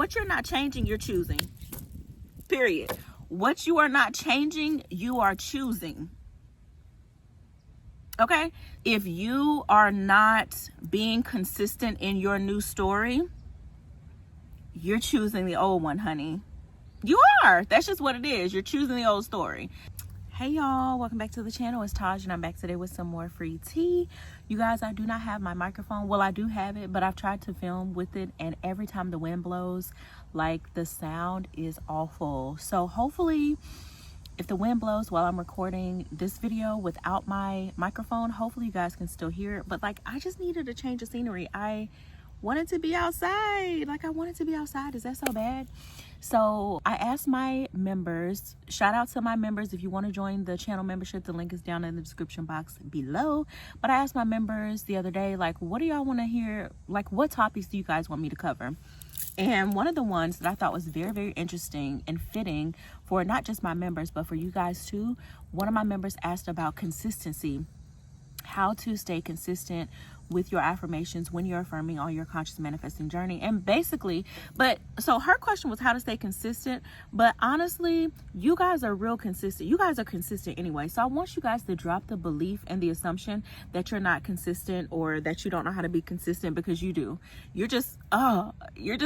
what you're not changing, you're choosing. Period. What you are not changing, you are choosing. Okay? If you are not being consistent in your new story, you're choosing the old one, honey. You are. That's just what it is. You're choosing the old story. Hey y'all, welcome back to the channel. It's Taj and I'm back today with some more free tea. You guys, I do not have my microphone. Well, I do have it, but I've tried to film with it, and every time the wind blows, like, the sound is awful. So hopefully, if the wind blows while I'm recording this video without my microphone, hopefully you guys can still hear it. But like, I just needed a change of scenery. I wanted to be outside. Like, I wanted to be outside. Is that so bad? So I asked my members, shout out to my members. If you want to join the channel membership, the link is down in the description box below. But I asked my members the other day, like, what do y'all want to hear? Like, what topics do you guys want me to cover? And one of the ones that I thought was very, very interesting and fitting for not just my members, but for you guys too. One of my members asked about consistency, how to stay consistent with your affirmations when you're affirming on your conscious manifesting journey. And basically, so her question was how to stay consistent, but honestly, you guys are real consistent. You guys are consistent anyway. So I want you guys to drop the belief and the assumption that you're not consistent or that you don't know how to be consistent, because you do. You're just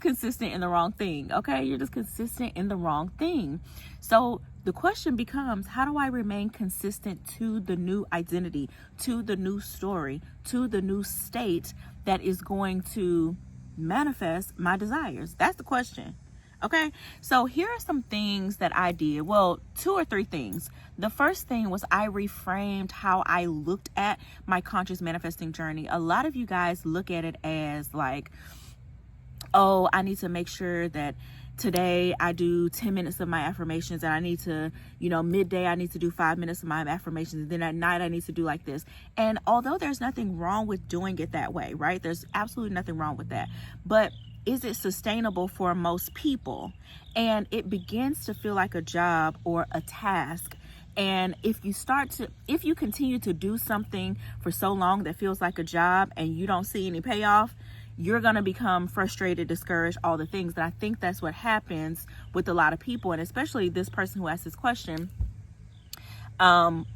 consistent in the wrong thing. Okay. You're just consistent in the wrong thing. So the question becomes, how do I remain consistent to the new identity, to the new story, to the new state that is going to manifest my desires? That's the question. Okay. So here are some things that I did. Well, 2 or 3 things. The first thing was I reframed how I looked at my conscious manifesting journey. A lot of you guys look at it as like, oh, I need to make sure that today I do 10 minutes of my affirmations, and I need to, midday I need to do 5 minutes of my affirmations, and then at night I need to do like this. And although there's nothing wrong with doing it that way, right? There's absolutely nothing wrong with that. But is it sustainable for most people? And it begins to feel like a job or a task. And if you continue to do something for so long that feels like a job and you don't see any payoff, you're going to become frustrated, discouraged, all the things. And I think that's what happens with a lot of people, and especially this person who asked this question,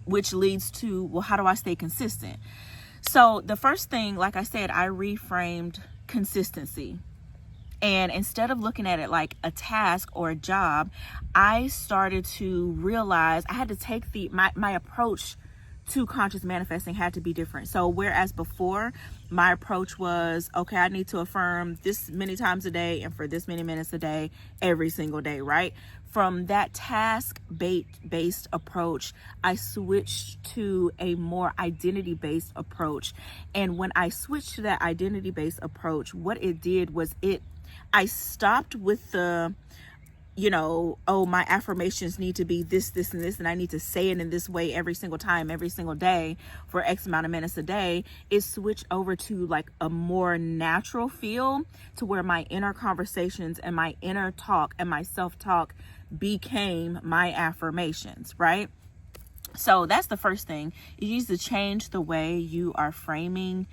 which leads to, well, how do I stay consistent? So the first thing, like I said, I reframed consistency. And instead of looking at it like a task or a job, I started to realize I had to take my approach to conscious manifesting had to be different. So whereas before my approach was, okay, I need to affirm this many times a day and for this many minutes a day, every single day, right? From that task-based approach, I switched to a more identity-based approach. And when I switched to that identity-based approach, what it did was I stopped with the, oh, my affirmations need to be this, this, and this, and I need to say it in this way every single time, every single day for X amount of minutes a day. It switched over to like a more natural feel, to where my inner conversations and my inner talk and my self-talk became my affirmations, right? So that's the first thing. You need to change the way you are framing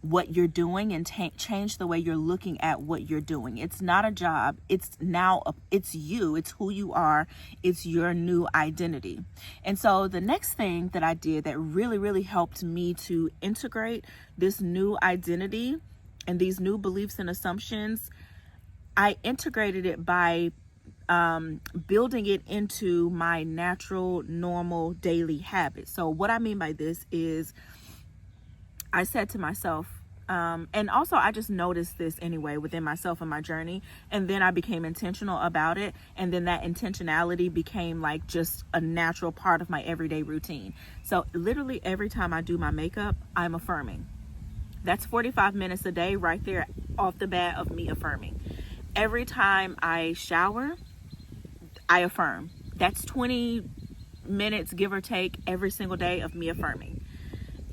what you're doing, and change the way you're looking at what you're doing. It's not a job. It's you. It's who you are. It's your new identity. And so the next thing that I did that really, really helped me to integrate this new identity and these new beliefs and assumptions, I integrated it by building it into my natural, normal daily habits. So what I mean by this is, I said to myself, and also I just noticed this anyway within myself and my journey, and then I became intentional about it, and then that intentionality became like just a natural part of my everyday routine. So literally every time I do my makeup, I'm affirming. That's 45 minutes a day right there off the bat of me affirming. Every time I shower, I affirm. That's 20 minutes, give or take, every single day of me affirming.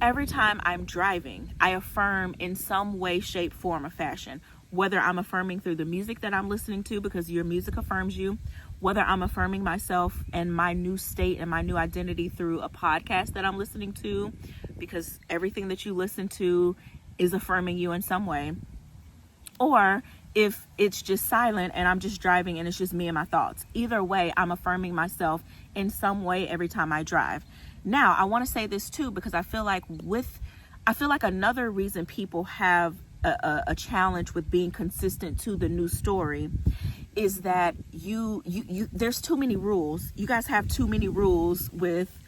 Every time I'm driving, I affirm in some way, shape, form, or fashion. Whether I'm affirming through the music that I'm listening to, because your music affirms you. Whether I'm affirming myself and my new state and my new identity through a podcast that I'm listening to, because everything that you listen to is affirming you in some way. Or if it's just silent and I'm just driving and it's just me and my thoughts. Either way, I'm affirming myself in some way every time I drive. Now, I want to say this too, because I feel like another reason people have a challenge with being consistent to the new story is that you there's too many rules. You guys have too many rules with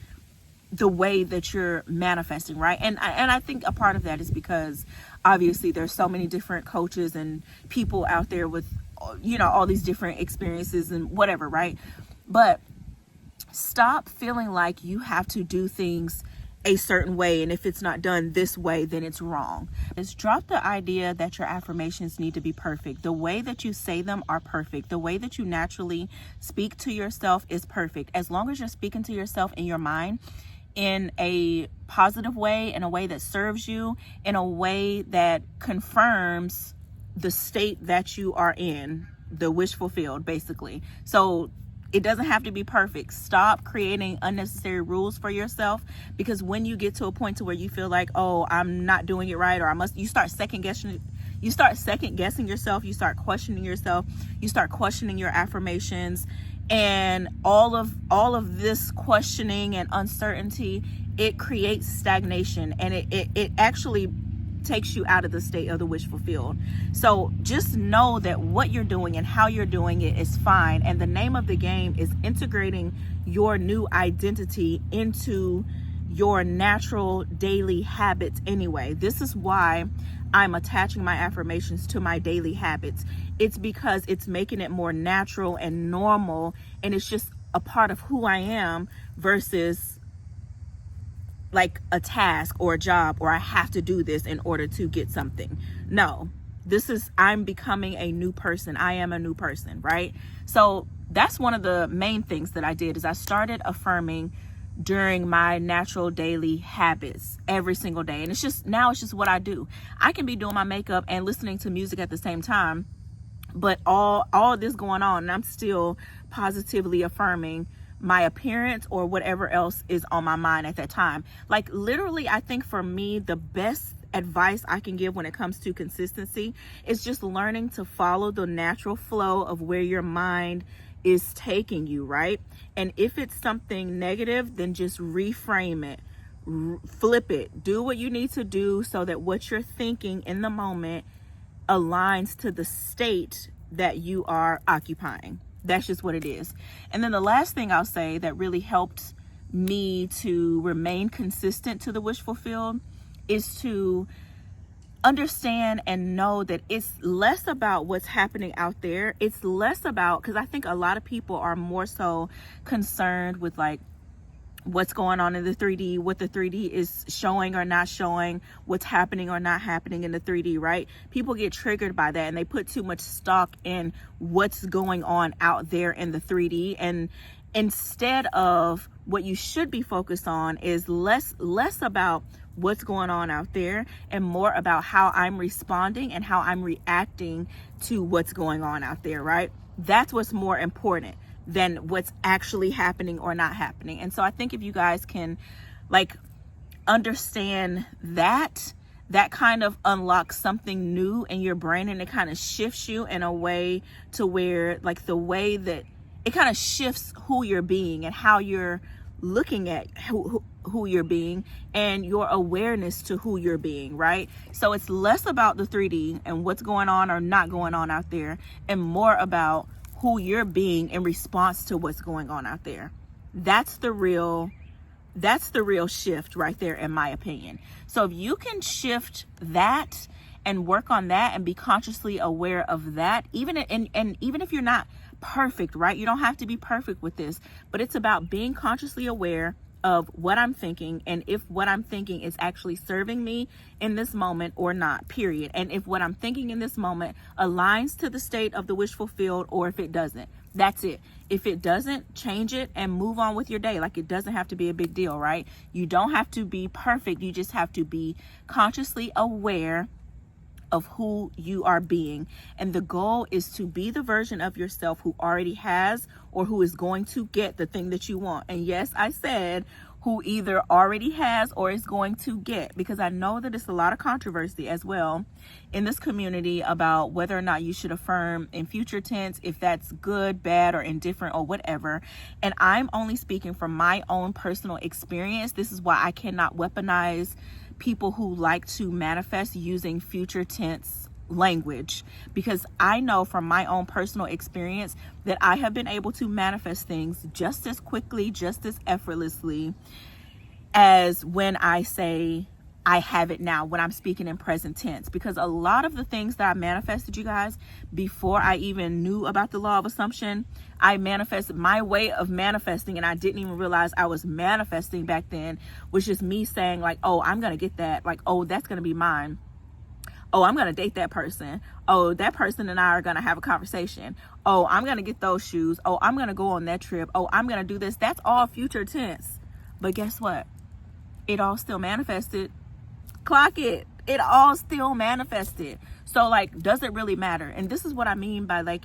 the way that you're manifesting, right? And I think a part of that is because obviously there's so many different coaches and people out there with, all these different experiences and whatever, right? But stop feeling like you have to do things a certain way, and if it's not done this way, then it's wrong. Just drop the idea that your affirmations need to be perfect. The way that you say them are perfect. The way that you naturally speak to yourself is perfect. As long as you're speaking to yourself in your mind in a positive way, in a way that serves you, in a way that confirms the state that you are in, the wish fulfilled, basically. So it doesn't have to be perfect. Stop creating unnecessary rules for yourself, because when you get to a point to where you feel like, oh, I'm not doing it right, or you start second guessing yourself, you start questioning yourself, you start questioning your affirmations, and all of this questioning and uncertainty, it creates stagnation, and it actually takes you out of the state of the wish fulfilled. So just know that what you're doing and how you're doing it is fine. And the name of the game is integrating your new identity into your natural daily habits anyway. This is why I'm attaching my affirmations to my daily habits. It's because it's making it more natural and normal, and it's just a part of who I am versus like a task or a job, or I have to do this in order to get something. No, I'm becoming a new person. I am a new person, right? So that's one of the main things that I did, is I started affirming during my natural daily habits every single day. And it's just what I do. I can be doing my makeup and listening to music at the same time, but all this going on, and I'm still positively affirming my appearance or whatever else is on my mind at that time. Like literally, I think for me, the best advice I can give when it comes to consistency is just learning to follow the natural flow of where your mind is taking you, right? And if it's something negative, then just reframe it, flip it, do what you need to do so that what you're thinking in the moment aligns to the state that you are occupying. That's just what it is. And then the last thing I'll say that really helped me to remain consistent to the wish fulfilled is to understand and know that it's less about what's happening out there. It's less about, because I think a lot of people are more so concerned with like what's going on in the 3D, what the 3D is showing or not showing, what's happening or not happening in the 3D, right? People get triggered by that, and they put too much stock in what's going on out there in the 3D. And instead of what you should be focused on is less about what's going on out there and more about how I'm responding and how I'm reacting to what's going on out there, right? That's what's more important than what's actually happening or not happening. And so I think if you guys can like understand that kind of unlocks something new in your brain, and it kind of shifts you in a way to where like the way that it kind of shifts who you're being and how you're looking at who you're being and your awareness to who you're being, right? So it's less about the 3D and what's going on or not going on out there, and more about who you're being in response to what's going on out there. That's the real shift right there, in my opinion. So if you can shift that and work on that and be consciously aware of that, even if you're not perfect, right? You don't have to be perfect with this, but it's about being consciously aware of what I'm thinking, and if what I'm thinking is actually serving me in this moment or not, period. And if what I'm thinking in this moment aligns to the state of the wish fulfilled, or if it doesn't. That's it. If it doesn't, change it and move on with your day. Like, it doesn't have to be a big deal, right? You don't have to be perfect. You just have to be consciously aware of who you are being. And the goal is to be the version of yourself who already has or who is going to get the thing that you want. And yes, I said who either already has or is going to get, because I know that it's a lot of controversy as well in this community about whether or not you should affirm in future tense, if that's good, bad, or indifferent or whatever. And I'm only speaking from my own personal experience. This is why I cannot weaponize people who like to manifest using future tense language, because I know from my own personal experience that I have been able to manifest things just as quickly, just as effortlessly as when I say I have it now, when I'm speaking in present tense. Because a lot of the things that I manifested, you guys, before I even knew about the law of assumption, I manifested my way of manifesting, and I didn't even realize I was manifesting back then, was just me saying like, oh, I'm gonna get that, like, oh, that's gonna be mine. Oh, I'm going to date that person. Oh, that person and I are going to have a conversation. Oh, I'm going to get those shoes. Oh, I'm going to go on that trip. Oh, I'm going to do this. That's all future tense. But guess what? It all still manifested. Clock it. It all still manifested. So like, does it really matter? And this is what I mean by like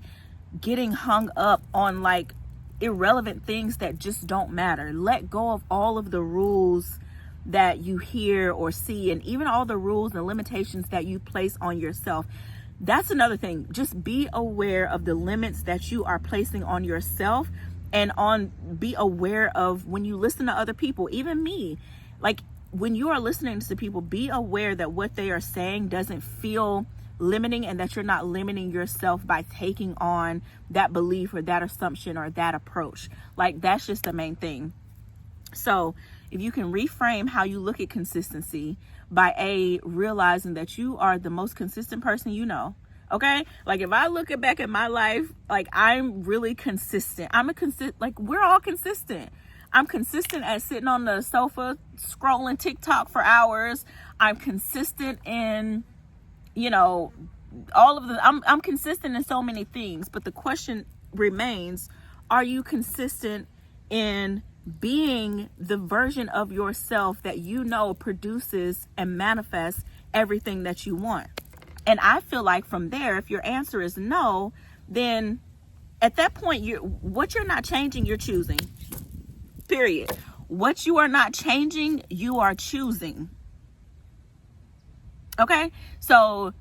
getting hung up on like irrelevant things that just don't matter. Let go of all of the rules that you hear or see, and even all the rules and limitations that you place on yourself. That's another thing. Just be aware of the limits that you are placing on yourself, and be aware of when you listen to other people, even me. Like when you are listening to people, be aware that what they are saying doesn't feel limiting, and that you're not limiting yourself by taking on that belief or that assumption or that approach. Like that's just the main thing. So if you can reframe how you look at consistency by realizing that you are the most consistent person you know. Okay? Like if I look back at my life, like I'm really consistent. Like we're all consistent. I'm consistent at sitting on the sofa scrolling TikTok for hours. I'm consistent in, all of I'm consistent in so many things, but the question remains, are you consistent in being the version of yourself that you know produces and manifests everything that you want? And I feel like from there, if your answer is no, then at that point, what you're not changing, you're choosing. Period. What you are not changing, you are choosing. Okay? So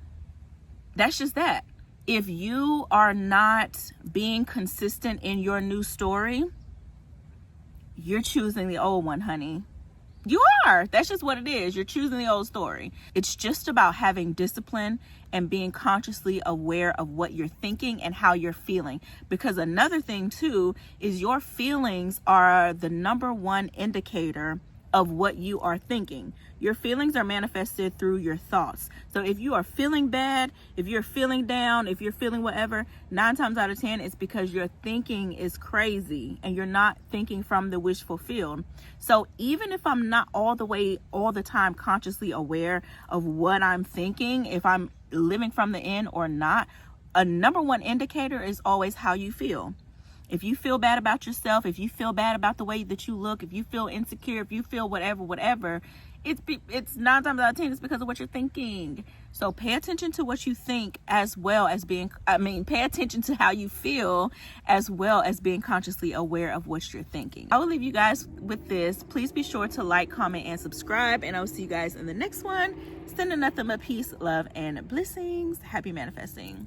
that's just that. If you are not being consistent in your new story, you're choosing the old one, honey. You are. That's just what it is. You're choosing the old story. It's just about having discipline and being consciously aware of what you're thinking and how you're feeling. Because another thing too is your feelings are the number one indicator of what you are thinking. Your feelings are manifested through your thoughts. So if you are feeling bad, if you're feeling down, if you're feeling whatever, 9 times out of 10, it's because your thinking is crazy and you're not thinking from the wish fulfilled. So even if I'm not all the time consciously aware of what I'm thinking, if I'm living from the end or not, a number one indicator is always how you feel. If you feel bad about yourself, if you feel bad about the way that you look, if you feel insecure, if you feel whatever, it's 9 times out of 10, it's because of what you're thinking. So pay attention to what you think as well as pay attention to how you feel as well as being consciously aware of what you're thinking. I will leave you guys with this. Please be sure to like, comment, and subscribe, and I'll see you guys in the next one. Sending nothing but peace, love, and blessings. Happy manifesting.